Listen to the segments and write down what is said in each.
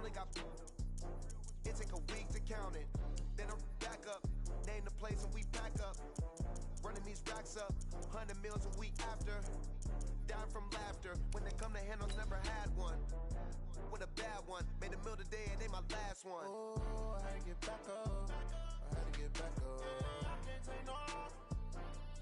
only got. It take a week to count it. Then I back up, name the place and we pack up. Running these racks up, 100 meals a week after. Dying from laughter, when they come to handles, never had one. With a bad one, made a meal today and they my last one. Oh, I had to get back up, I had to get back up. I can't take no loss,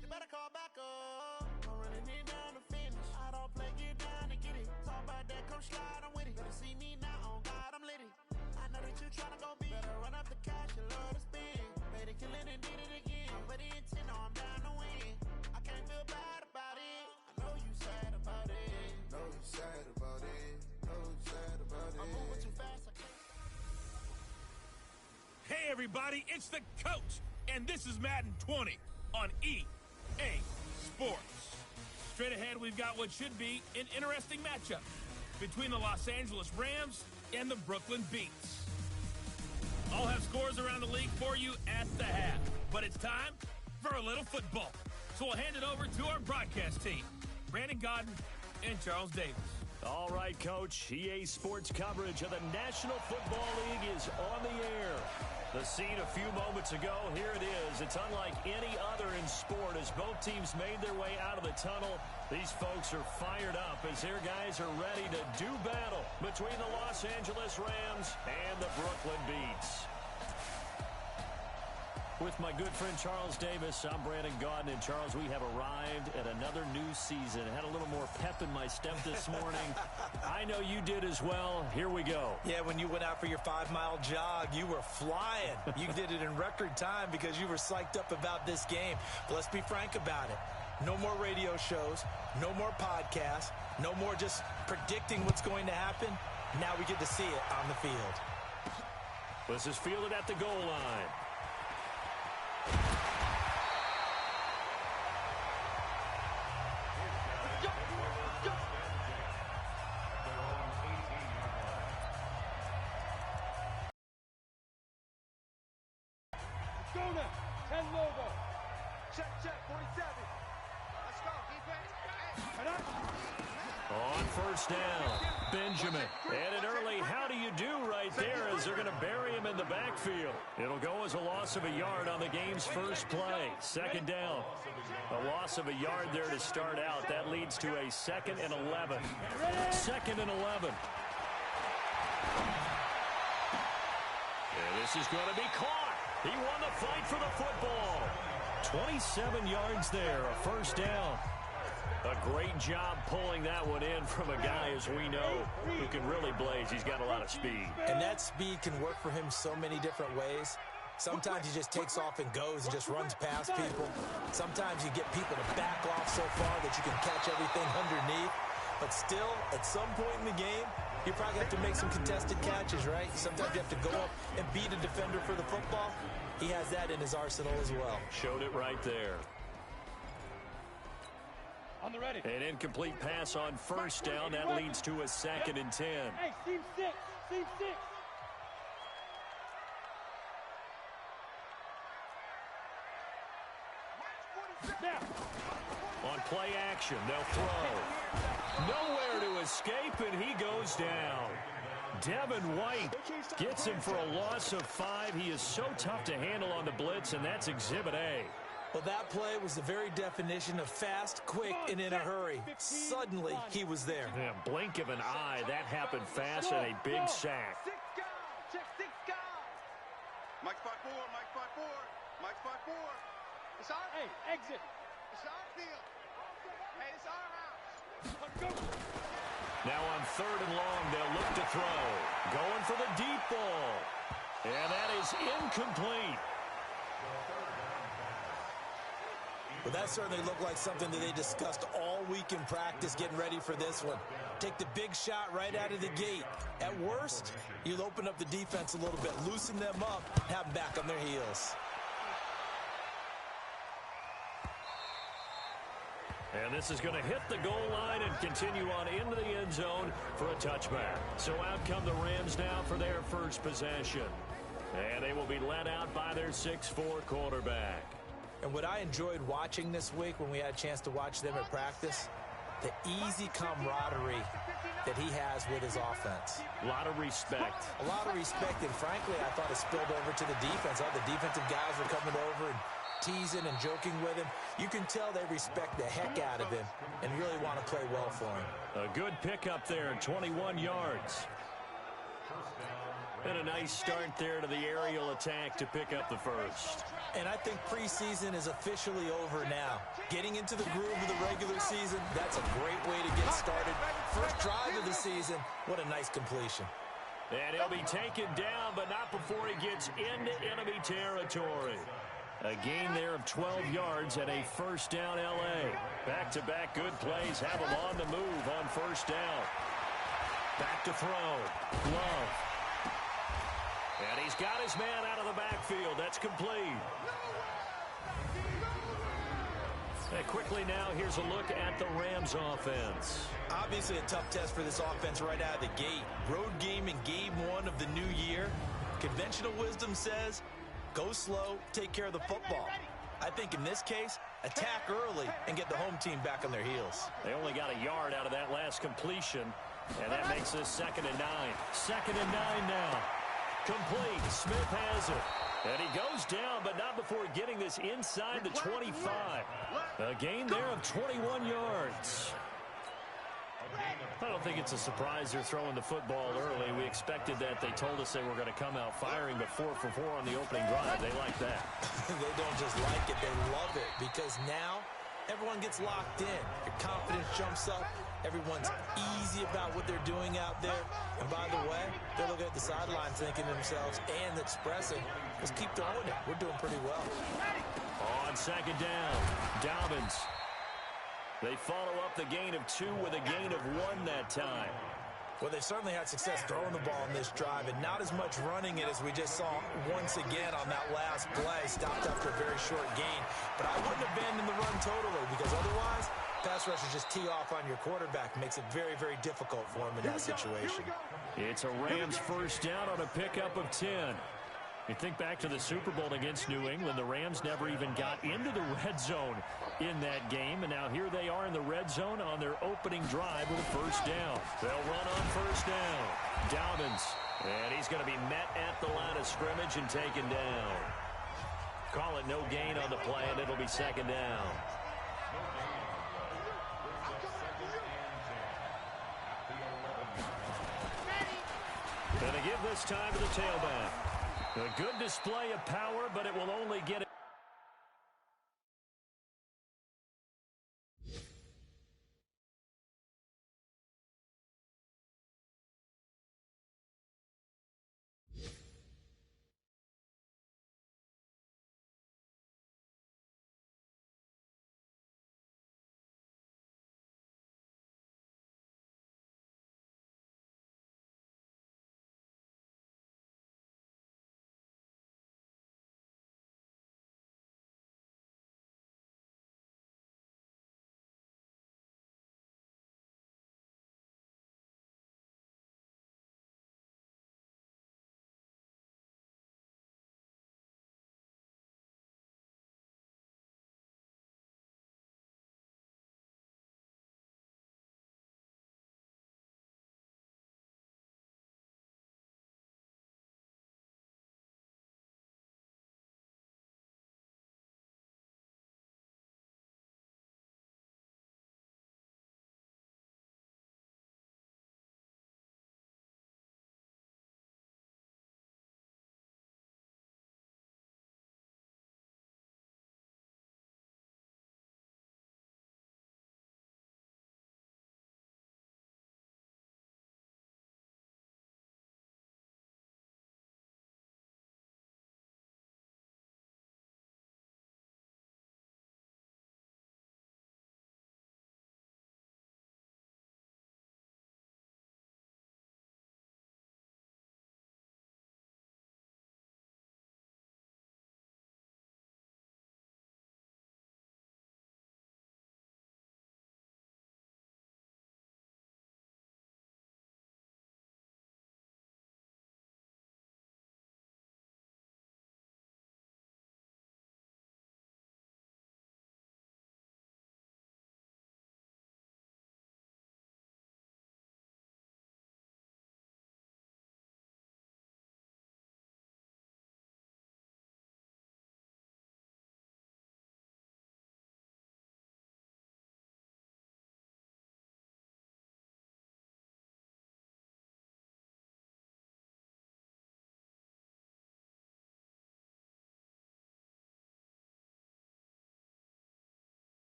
you better call back up. I'm running it down to finish, I don't play, get down to get it. Talk about that, come slide, I'm with it. Better see me now, on God, I'm litty. I know that you tryna go big, better run up the cash and love to spend. Made it killing and did it again, but the intent, no, I'm down to win. I can't feel bad about it, I know you sad about it. Know you sad about it, know you sad about it. I'm moving too fast, I can't. Hey everybody, it's the Coach, and this is Madden 20 on EA Sports. Straight ahead, we've got what should be an interesting matchup between the Los Angeles Rams and the Brooklyn Beats. I'll have scores around the league for you at the half, but it's time for a little football. So we'll hand it over to our broadcast team, Brandon Gaudin and Charles Davis. All right, Coach. EA Sports coverage of the National Football League is on the air. The scene a few moments ago, here it is. It's unlike any other in sport as both teams made their way out of the tunnel. These folks are fired up as their guys are ready to do battle between the Los Angeles Rams and the Brooklyn Beats. With my good friend Charles Davis, I'm Brandon Gaudin. And Charles, we have arrived at another new season. Had a little more pep in my step this morning. I know you did as well. Here we go. Yeah, when you went out for your 5-mile jog, you were flying. You did it in record time because you were psyched up about this game. But let's be frank about it. No more radio shows, no more podcasts, no more just predicting what's going to happen. Now we get to see it on the field. This is fielded at the goal line. Jonah, 10 logo. Check, 47. Let's go, defense. On first down, Benjamin. And an early how do you do right there as they're going to bury him in the backfield. It'll go as a loss of a yard on the game's first play. Second down. A loss of a yard there to start out. That leads to a 2nd and 11. 2nd and 11. And this is going to be caught. He won the fight for the football. 27 yards there, a first down. A great job pulling that one in from a guy, as we know, who can really blaze. He's got a lot of speed. And that speed can work for him so many different ways. Sometimes he just takes off and goes and just runs past people. Sometimes you get people to back off so far that you can catch everything underneath. But still, at some point in the game, you probably have to make some contested catches, right? Sometimes you have to go up and beat a defender for the football. He has that in his arsenal as well. Showed it right there. On the ready. An incomplete pass on first down. That leads to a 2nd and 10. Hey, team 6. Team 6. Now. On play action, they'll throw. Nowhere to escape, and he goes down. Devin White gets him for a loss of 5. He is so tough to handle on the blitz, and that's Exhibit A. Well, that play was the very definition of fast, quick, and in a hurry. Suddenly, he was there. Yeah, blink of an eye, that happened fast, and a big sack. 6 guys. Check 6 guys. Mike spot 4, Mike spot 4, Mike spot 4. It's our hey, exit. It's our field. Hey, it's our house. Let's go. Now on 3rd and long, they'll look to throw. Going for the deep ball. And that is incomplete. Well, that certainly looked like something that they discussed all week in practice getting ready for this one. Take the big shot right out of the gate. At worst, you'll open up the defense a little bit, loosen them up, have them back on their heels. And this is going to hit the goal line and continue on into the end zone for a touchback. So out come the Rams now for their first possession. And they will be led out by their 6'4" quarterback. And what I enjoyed watching this week when we had a chance to watch them at practice, the easy camaraderie that he has with his offense. A lot of respect. A lot of respect, and frankly, I thought it spilled over to the defense. All the defensive guys were coming over and teasing and joking with him. You can tell they respect the heck out of him and really want to play well for him. A good pickup there, 21 yards. And a nice start there to the aerial attack to pick up the first. And I think preseason is officially over now. Getting into the groove of the regular season, that's a great way to get started. First drive of the season, what a nice completion. And he'll be taken down, but not before he gets into enemy territory. A gain there of 12 yards and a first down L.A. Back-to-back good plays have him on the move on first down. Back to throw. Love. And he's got his man out of the backfield. That's complete. And quickly now, here's a look at the Rams offense. Obviously a tough test for this offense right out of the gate. Road game in game one of the new year. Conventional wisdom says, go slow, take care of the football. I think in this case, attack early and get the home team back on their heels. They only got a yard out of that last completion, and that makes this 2nd and 9. 2nd and 9 now. Complete. Smith has it. And he goes down, but not before getting this inside the 25. A gain there of 21 yards. I don't think it's a surprise they're throwing the football early. We expected that. They told us they were going to come out firing, but 4 for 4 on the opening drive. They like that. They don't just like it, they love it, because now everyone gets locked in. Your confidence jumps up. Everyone's easy about what they're doing out there. And by the way, they're looking at the sideline thinking to themselves and expressing, let's keep throwing it. We're doing pretty well. On 2nd down, Dobbins. They follow up the gain of 2 with a gain of 1 that time. Well, they've certainly had success throwing the ball in this drive, and not as much running it as we just saw once again on that last play. Stopped after a very short gain. But I wouldn't abandon the run totally, because otherwise, pass rushers just tee off on your quarterback. Makes it very, very difficult for him in that situation. It's a Rams first down on a pickup of 10. You think back to the Super Bowl against New England, the Rams never even got into the red zone in that game, and now here they are in the red zone on their opening drive with a first down. They'll run on first down. Dobbins, and he's going to be met at the line of scrimmage and taken down. Call it no gain on the play, and it'll be 2nd down. And they give this time to the tailback. A good display of power, but it will only get it.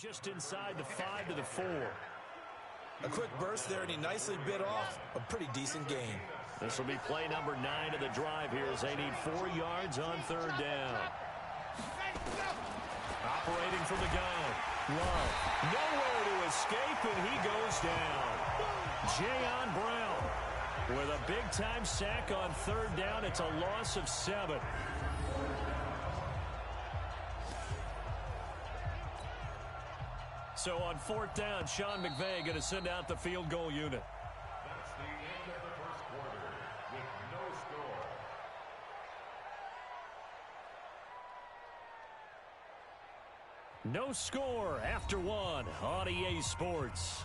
just inside the 5 to the 4. A quick burst there, and he nicely bit off a pretty decent gain. This will be play number 9 of the drive here as they need 4 yards on third down. Operating from the gun. Love. Nowhere to escape, and he goes down. Jayon Brown with a big-time sack on third down. It's a loss of 7. So on fourth down, Sean McVay going to send out the field goal unit. That's the end of the first quarter with no score. No score after 1 on EA Sports.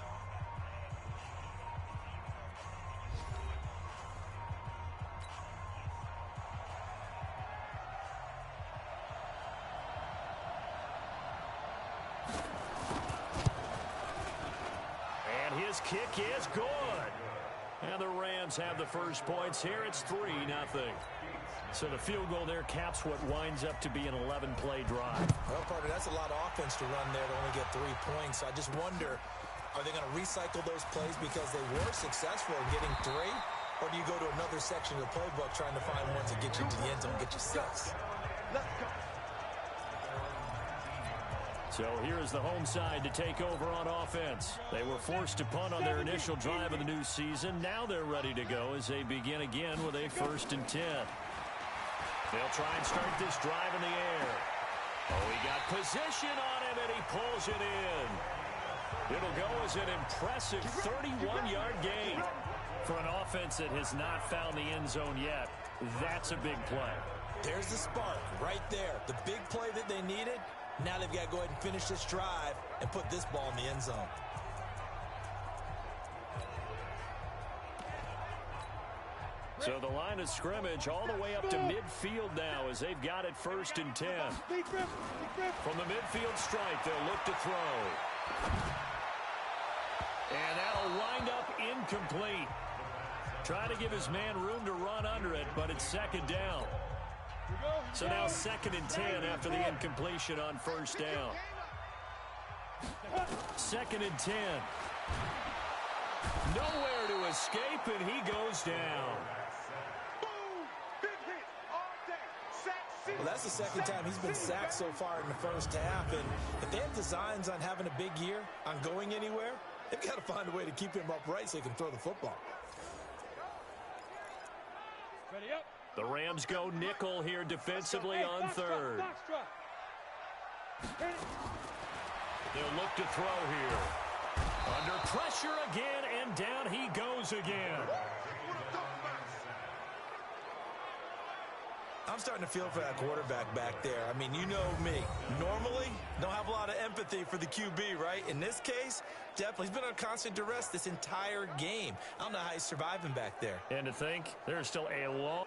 And his kick is good. And the Rams have the first points here. It's 3-0. So the field goal there caps what winds up to be an 11-play drive. Well, partner, that's a lot of offense to run there to only get 3 points. I just wonder, are they going to recycle those plays because they were successful in getting 3? Or do you go to another section of the playbook trying to find ones that get you to the end zone and get you 6? Let's go. So here is the home side to take over on offense. They were forced to punt on their initial drive of the new season. Now they're ready to go as they begin again with a 1st and 10. They'll try and start this drive in the air. Oh, he got position on him, and he pulls it in. It'll go as an impressive 31-yard gain. For an offense that has not found the end zone yet, that's a big play. There's the spark right there. The big play that they needed. Now they've got to go ahead and finish this drive and put this ball in the end zone. So the line of scrimmage all the way up to midfield now as they've got it 1st and 10. From the midfield stripe, they'll look to throw. And that'll wind up incomplete. Trying to give his man room to run under it, but it's 2nd down. So now 2nd and 10 after the incompletion on 1st down. 2nd and 10. Nowhere to escape, and he goes down. Well, that's the 2nd time he's been sacked so far in the first half. And if they have designs on having a big year, on going anywhere, they've got to find a way to keep him upright so he can throw the football. Ready up. The Rams go nickel here defensively on 3rd. They'll look to throw here. Under pressure again, and down he goes again. I'm starting to feel for that quarterback back there. I mean, you know me. Normally, don't have a lot of empathy for the QB, right? In this case, definitely. He's been on constant duress this entire game. I don't know how he's surviving back there. And to think, there's still a long...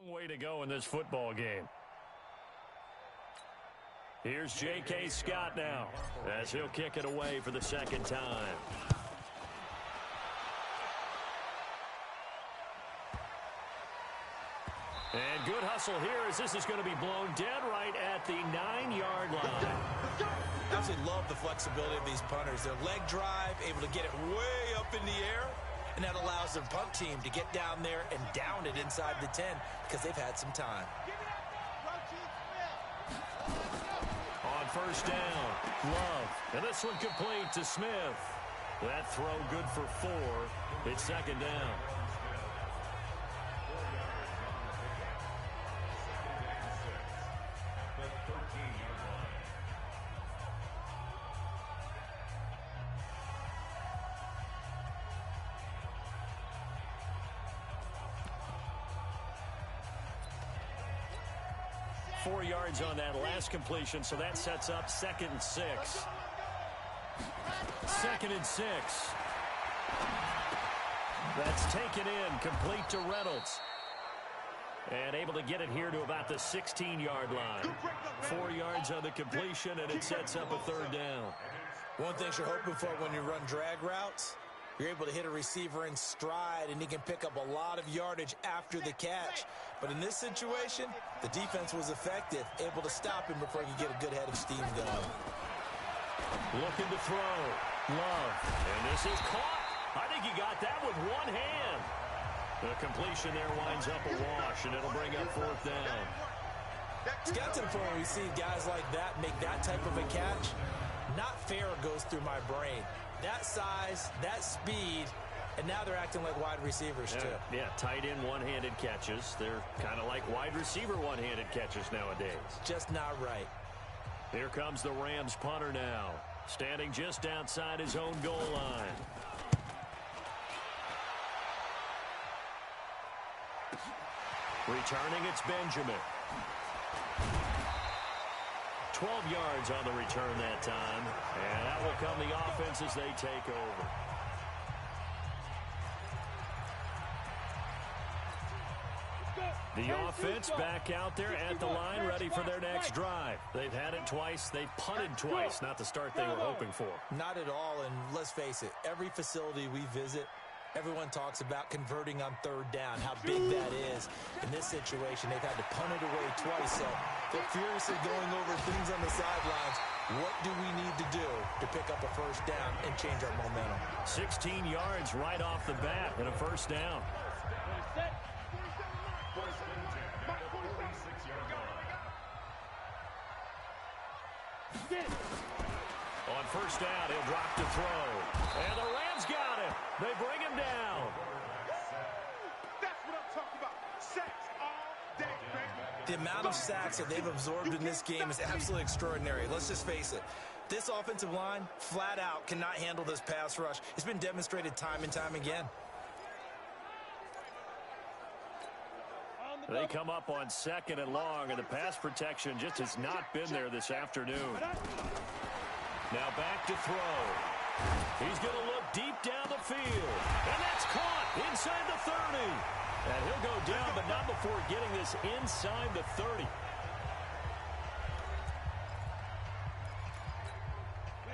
Long way to go in this football game. Here's J.K. Scott now as he'll kick it away for the second time. And good hustle here as this is going to be blown dead right at the 9-yard line. I absolutely love the flexibility of these punters. Their leg drive, able to get it way up in the air, and that allows their punt team to get down there and down it inside the 10 because they've had some time. On first down, Love. And this one complete to Smith. That throw good for 4. It's second down. Four yards on that last completion, so that sets up 2nd and 6. 2nd and 6. That's taken in, complete to Reynolds. And able to get it here to about the 16-yard line. 4 yards on the completion, and it sets up a 3rd down. One thing you're hoping for when you run drag routes, you're able to hit a receiver in stride, and he can pick up a lot of yardage after the catch. But in this situation, the defense was effective, able to stop him before he could get a good head of steam going. Looking to throw. Love. And this is caught. I think he got that with one hand. The completion there winds up a wash, and it'll bring up 4th down. It's got to the point where we see guys like that make that type of a catch. Not fair goes through my brain. That size, that speed, and now they're acting like wide receivers too. Yeah, tight end one-handed catches. They're kind of like wide receiver one-handed catches nowadays. Just not right. Here comes the Rams punter now, standing just outside his own goal line. Returning, it's Benjamin. 12 yards on the return that time, and that will come the offense as they take over. The offense back out there at the line, ready for their next drive. They've had it twice. They've punted twice. Not the start they were hoping for. Not at all, and let's face it, every facility we visit, everyone talks about converting on 3rd down, how big that is. In this situation, they've had to punt it away twice, so they're furiously going over things on the sidelines. What do we need to do to pick up a 1st down and change our momentum? 16 yards right off the bat and a 1st down. On 1st down, he'll drop to throw. And the Rams got him. They bring him down. That's what I'm talking about. Sacks all day, baby. The amount of sacks that they've absorbed in this game is absolutely extraordinary. Let's just face it. This offensive line, flat out, cannot handle this pass rush. It's been demonstrated time and time again. They come up on 2nd and long, and the pass protection just has not been there this afternoon. Now back to throw. He's going to look deep down the field. And that's caught inside the 30. And he'll go down, but not before getting this inside the 30.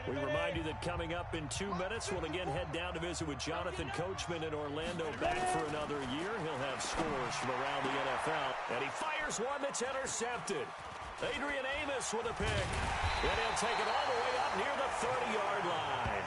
We remind you that coming up in 2 minutes, we'll again head down to visit with Jonathan Coachman in Orlando, back for another year. He'll have scores from around the NFL. And he fires one that's intercepted. Adrian Amos with a pick. And he'll take it all the way up near the 30-yard line.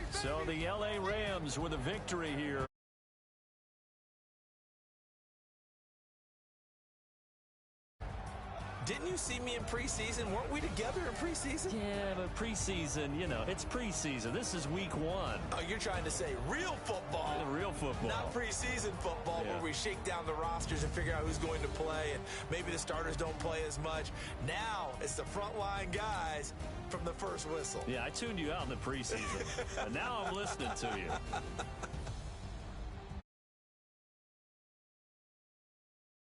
So the L.A. Rams with a victory here. Didn't you see me in preseason? Weren't we together in preseason? Yeah, but preseason, you know, it's preseason. This is week 1. Oh, you're trying to say real football. Real football. Not preseason football where we shake down the rosters and figure out who's going to play, and maybe the starters don't play as much. Now it's the frontline guys from the first whistle. Yeah, I tuned you out in the preseason. And now I'm listening to you.